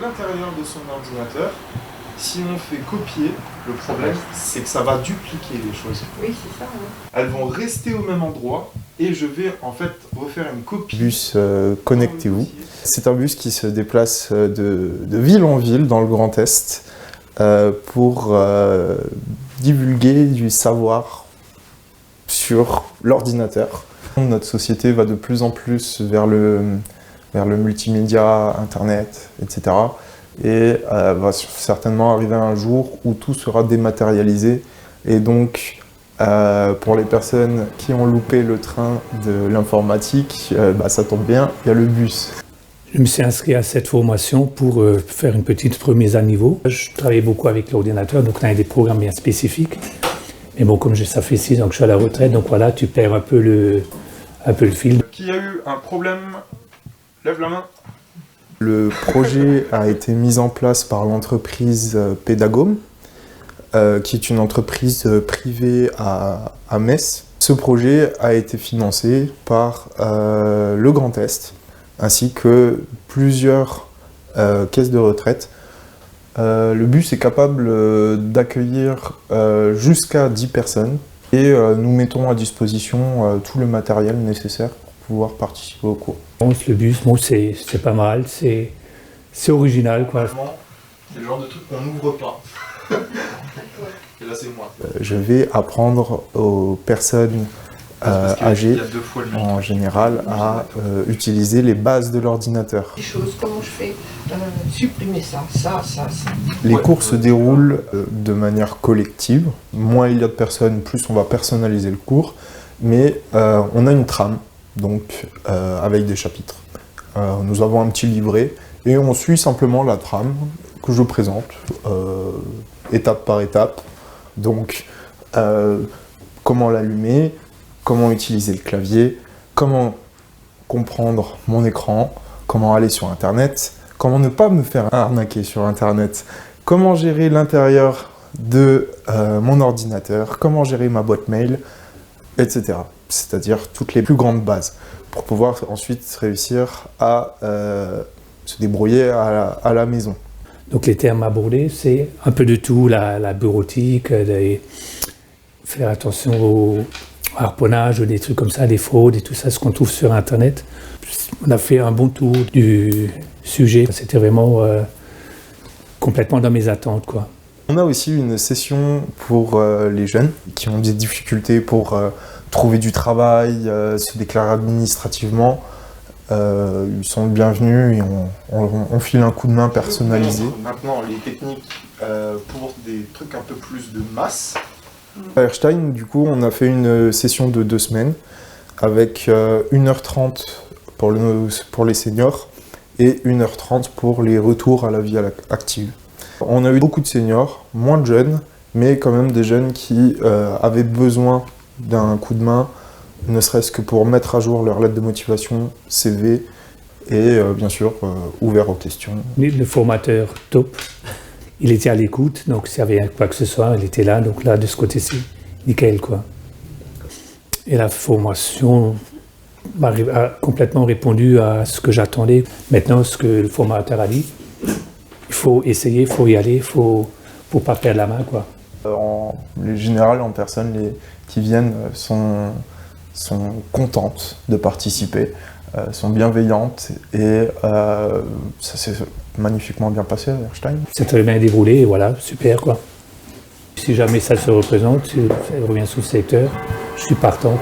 l'intérieur de son ordinateur. Si on fait copier, le problème, c'est que ça va dupliquer les choses. Oui, c'est ça. Ouais. Elles vont rester au même endroit et je vais en fait refaire une copie. Bus Connectez-vous. C'est un bus qui se déplace de ville en ville dans le Grand Est pour divulguer du savoir sur l'ordinateur. Notre société va de plus en plus vers le multimédia, Internet, etc. Et va certainement arriver un jour où tout sera dématérialisé. Et donc, pour les personnes qui ont loupé le train de l'informatique, ça tombe bien, il y a le bus. Je me suis inscrit à cette formation pour faire une petite remise à niveau. Je travaillais beaucoup avec l'ordinateur, donc on avait des programmes bien spécifiques. Mais bon, comme ça fait 6 ans que je suis à la retraite, donc voilà, tu perds un peu le fil. Qui a eu un problème? Lève la main. Le projet a été mis en place par l'entreprise Pédagome, qui est une entreprise privée à Metz. Ce projet a été financé par le Grand Est, ainsi que plusieurs caisses de retraite. Le bus est capable d'accueillir jusqu'à 10 personnes et nous mettons à disposition tout le matériel nécessaire pour pouvoir participer au cours. Le bus, bon, c'est pas mal, c'est original, quoi. C'est le genre de truc qu'on n'ouvre pas. Et là, c'est moi. Je vais apprendre aux personnes âgées, en général, à utiliser les bases de l'ordinateur. Des choses, comment je fais supprimer ça. Les cours se déroulent de manière collective. Moins il y a de personnes, plus on va personnaliser le cours. Mais on a une trame, donc avec des chapitres. Nous avons un petit livret et on suit simplement la trame que je présente, étape par étape. Donc, comment l'allumer, comment utiliser le clavier, comment comprendre mon écran, comment aller sur Internet, comment ne pas me faire arnaquer sur Internet, comment gérer l'intérieur de mon ordinateur, comment gérer ma boîte mail, etc. C'est-à-dire toutes les plus grandes bases, pour pouvoir ensuite réussir à se débrouiller à la maison. Donc les termes abordés, c'est un peu de tout, la bureautique, faire attention au harponnage, des trucs comme ça, des fraudes et tout ça, ce qu'on trouve sur Internet. On a fait un bon tour du sujet, c'était vraiment complètement dans mes attentes, quoi. On a aussi une session pour les jeunes qui ont des difficultés pour trouver du travail, se déclarer administrativement. Ils sont bienvenus et on file un coup de main personnalisé. Maintenant, les techniques pour des trucs un peu plus de masse. À Erstein, du coup, on a fait une session de 2 semaines avec 1h30 pour les seniors et 1h30 pour les retours à la vie active. On a eu beaucoup de seniors, moins de jeunes, mais quand même des jeunes qui avaient besoin d'un coup de main, ne serait-ce que pour mettre à jour leur lettre de motivation, CV, et bien sûr ouvert aux questions. Le formateur top, il était à l'écoute, donc s'il y avait quoi que ce soit, il était là, donc là de ce côté-ci, nickel, quoi. Et la formation a complètement répondu à ce que j'attendais. Maintenant, ce que le formateur a dit, il faut essayer, il faut y aller, il faut pas perdre la main, quoi. En général, en personne, qui viennent sont contentes de participer, sont bienveillantes et ça s'est magnifiquement bien passé à Erstein. C'est très bien déroulé et voilà, super, quoi. Si jamais ça se représente, si ça revient sous le secteur, je suis partant.